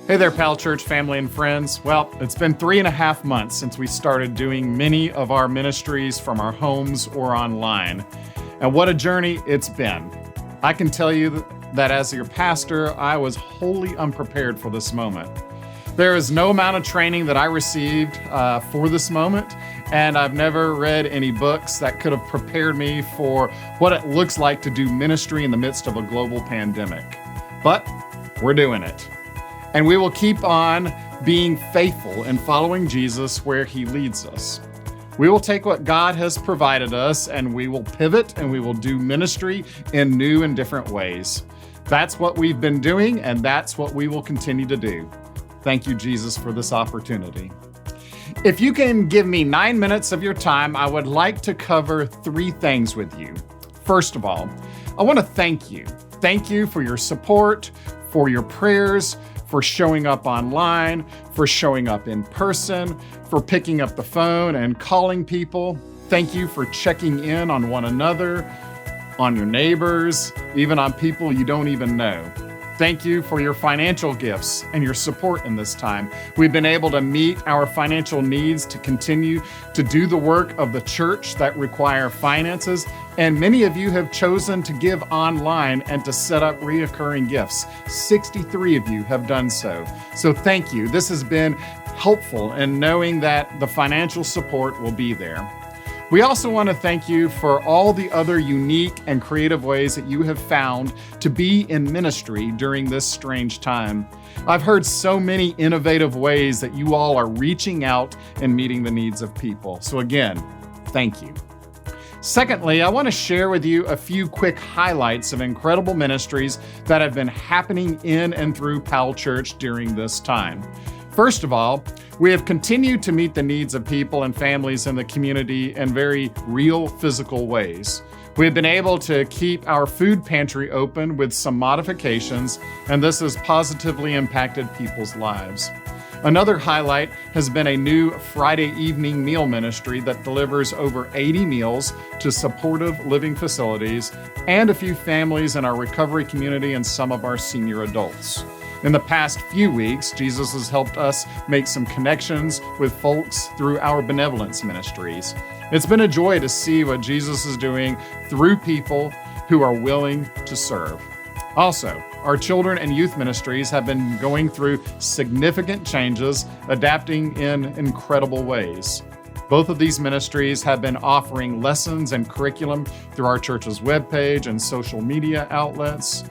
Hey there, Powell Church family and friends. Well, it's been 3.5 months since we started doing many of our ministries from our homes or online. And what a journey it's been. I can tell you that as your pastor, I was wholly unprepared for this moment. There is no amount of training that I received for this moment, and I've never read any books that could have prepared me for what it looks like to do ministry in the midst of a global pandemic. But we're doing it. And we will keep on being faithful and following Jesus where he leads us. We will take what God has provided us and we will pivot and we will do ministry in new and different ways. That's what we've been doing and that's what we will continue to do. Thank you, Jesus, for this opportunity. If you can give me 9 minutes of your time, I would like to cover 3 things with you. First of all, I want to thank you. Thank you for your support, for your prayers, for showing up online, for showing up in person, for picking up the phone and calling people. Thank you for checking in on one another, on your neighbors, even on people you don't even know. Thank you for your financial gifts and your support in this time. We've been able to meet our financial needs to continue to do the work of the church that require finances, and many of you have chosen to give online and to set up reoccurring gifts. 63 of you have done so. So thank you. This has been helpful in knowing that the financial support will be there. We also want to thank you for all the other unique and creative ways that you have found to be in ministry during this strange time. I've heard so many innovative ways that you all are reaching out and meeting the needs of people. So again, thank you. Secondly, I want to share with you a few quick highlights of incredible ministries that have been happening in and through Powell Church during this time. First of all, we have continued to meet the needs of people and families in the community in very real physical ways. We have been able to keep our food pantry open with some modifications, and this has positively impacted people's lives. Another highlight has been a new Friday evening meal ministry that delivers over 80 meals to supportive living facilities and a few families in our recovery community and some of our senior adults. In the past few weeks, Jesus has helped us make some connections with folks through our benevolence ministries. It's been a joy to see what Jesus is doing through people who are willing to serve. Also, our children and youth ministries have been going through significant changes, adapting in incredible ways. Both of these ministries have been offering lessons and curriculum through our church's webpage and social media outlets.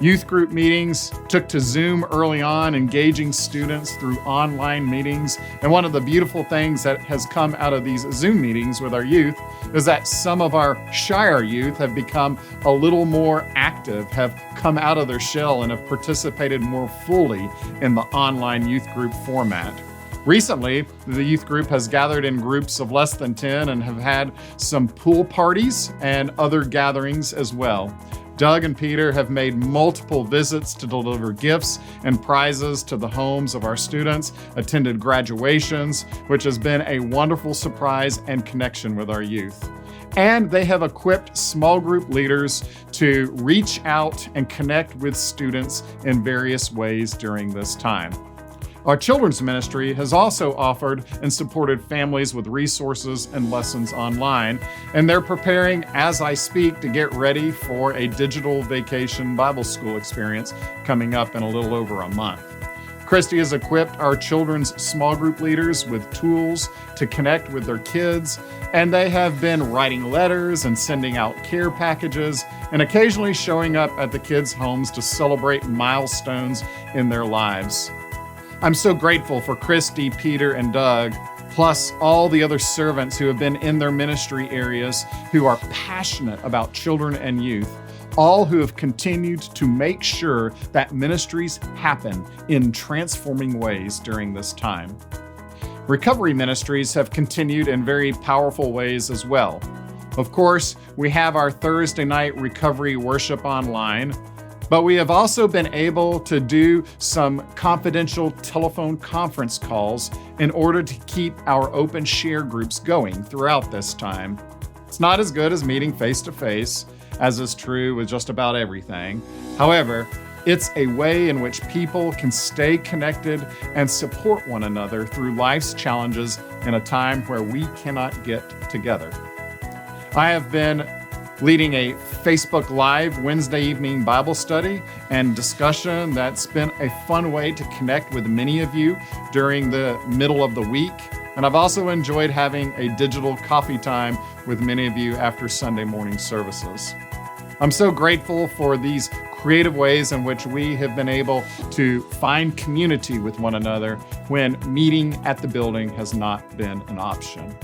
Youth group meetings took to Zoom early on, engaging students through online meetings. And one of the beautiful things that has come out of these Zoom meetings with our youth is that some of our shyer youth have become a little more active, have come out of their shell, and have participated more fully in the online youth group format. Recently, the youth group has gathered in groups of less than 10 and have had some pool parties and other gatherings as well. Doug and Peter have made multiple visits to deliver gifts and prizes to the homes of our students, attended graduations, which has been a wonderful surprise and connection with our youth. And they have equipped small group leaders to reach out and connect with students in various ways during this time. Our children's ministry has also offered and supported families with resources and lessons online, and they're preparing as I speak to get ready for a digital vacation Bible school experience coming up in a little over a month. Christy has equipped our children's small group leaders with tools to connect with their kids, and they have been writing letters and sending out care packages and occasionally showing up at the kids' homes to celebrate milestones in their lives. I'm so grateful for Christy, Peter, and Doug, plus all the other servants who have been in their ministry areas who are passionate about children and youth, all who have continued to make sure that ministries happen in transforming ways during this time. Recovery ministries have continued in very powerful ways as well. Of course, we have our Thursday night recovery worship online, but we have also been able to do some confidential telephone conference calls in order to keep our open share groups going throughout this time. It's not as good as meeting face to face, as is true with just about everything. However, It's a way in which people can stay connected and support one another through life's challenges in a time where we cannot get together. I have been leading a Facebook Live Wednesday evening Bible study and discussion that's been a fun way to connect with many of you during the middle of the week. And I've also enjoyed having a digital coffee time with many of you after Sunday morning services. I'm so grateful for these creative ways in which we have been able to find community with one another when meeting at the building has not been an option.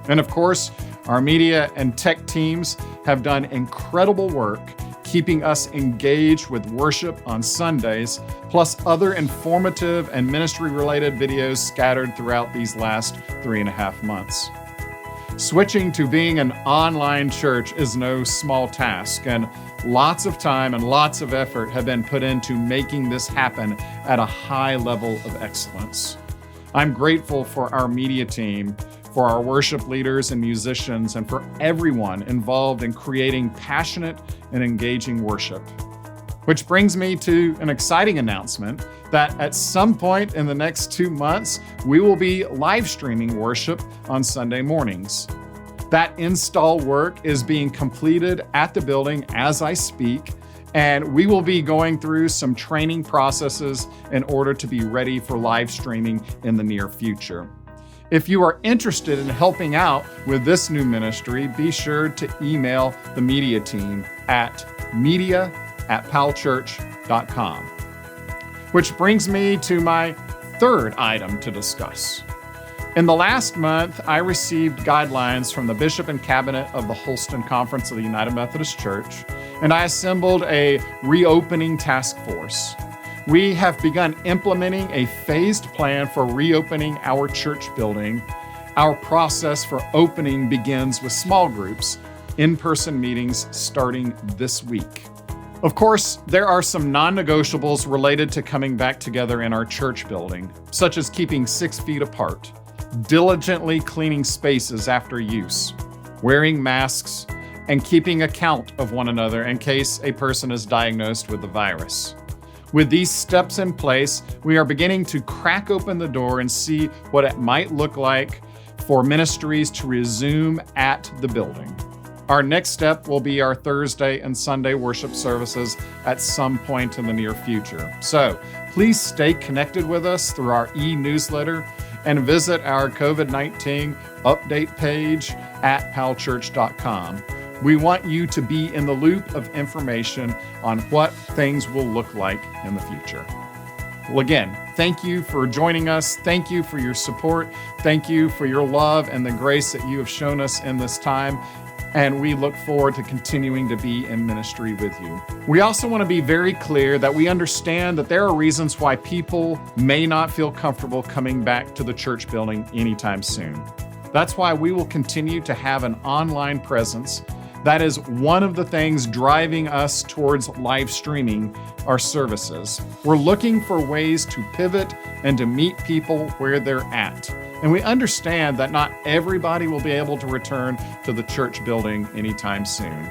And of course, our media and tech teams have done incredible work keeping us engaged with worship on Sundays, plus other informative and ministry-related videos scattered throughout these last 3.5 months. Switching to being an online church is no small task, and lots of time and lots of effort have been put into making this happen at a high level of excellence. I'm grateful for our media team, for our worship leaders and musicians, and for everyone involved in creating passionate and engaging worship. Which brings me to an exciting announcement that at some point in the next 2 months, we will be live streaming worship on Sunday mornings. That install work is being completed at the building as I speak, and we will be going through some training processes in order to be ready for live streaming in the near future. If you are interested in helping out with this new ministry, be sure to email the media team at media@powellchurch.com. Which brings me to my third item to discuss. In the last month, I received guidelines from the Bishop and Cabinet of the Holston Conference of the United Methodist Church, and I assembled a reopening task force. We have begun implementing a phased plan for reopening our church building. Our process for opening begins with small groups, in-person meetings starting this week. Of course, there are some non-negotiables related to coming back together in our church building, such as keeping 6 feet apart, diligently cleaning spaces after use, wearing masks, and keeping account of one another in case a person is diagnosed with the virus. With these steps in place, we are beginning to crack open the door and see what it might look like for ministries to resume at the building. Our next step will be our Thursday and Sunday worship services at some point in the near future. So please stay connected with us through our e-newsletter and visit our COVID-19 update page at powellchurch.com. We want you to be in the loop of information on what things will look like in the future. Well, again, thank you for joining us. Thank you for your support. Thank you for your love and the grace that you have shown us in this time. And we look forward to continuing to be in ministry with you. We also want to be very clear that we understand that there are reasons why people may not feel comfortable coming back to the church building anytime soon. That's why we will continue to have an online presence. That is one of the things driving us towards live streaming our services. We're looking for ways to pivot and to meet people where they're at. And we understand that not everybody will be able to return to the church building anytime soon.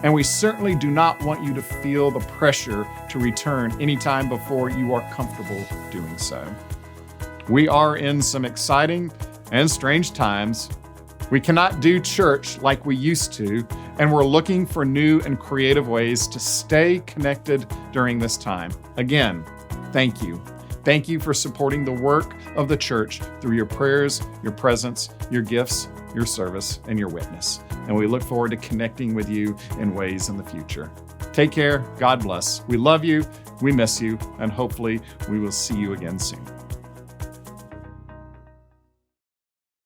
And we certainly do not want you to feel the pressure to return anytime before you are comfortable doing so. We are in some exciting and strange times. We cannot do church like we used to, and we're looking for new and creative ways to stay connected during this time. Again, thank you. Thank you for supporting the work of the church through your prayers, your presence, your gifts, your service, and your witness. And we look forward to connecting with you in ways in the future. Take care. God bless. We love you. We miss you. And hopefully we will see you again soon.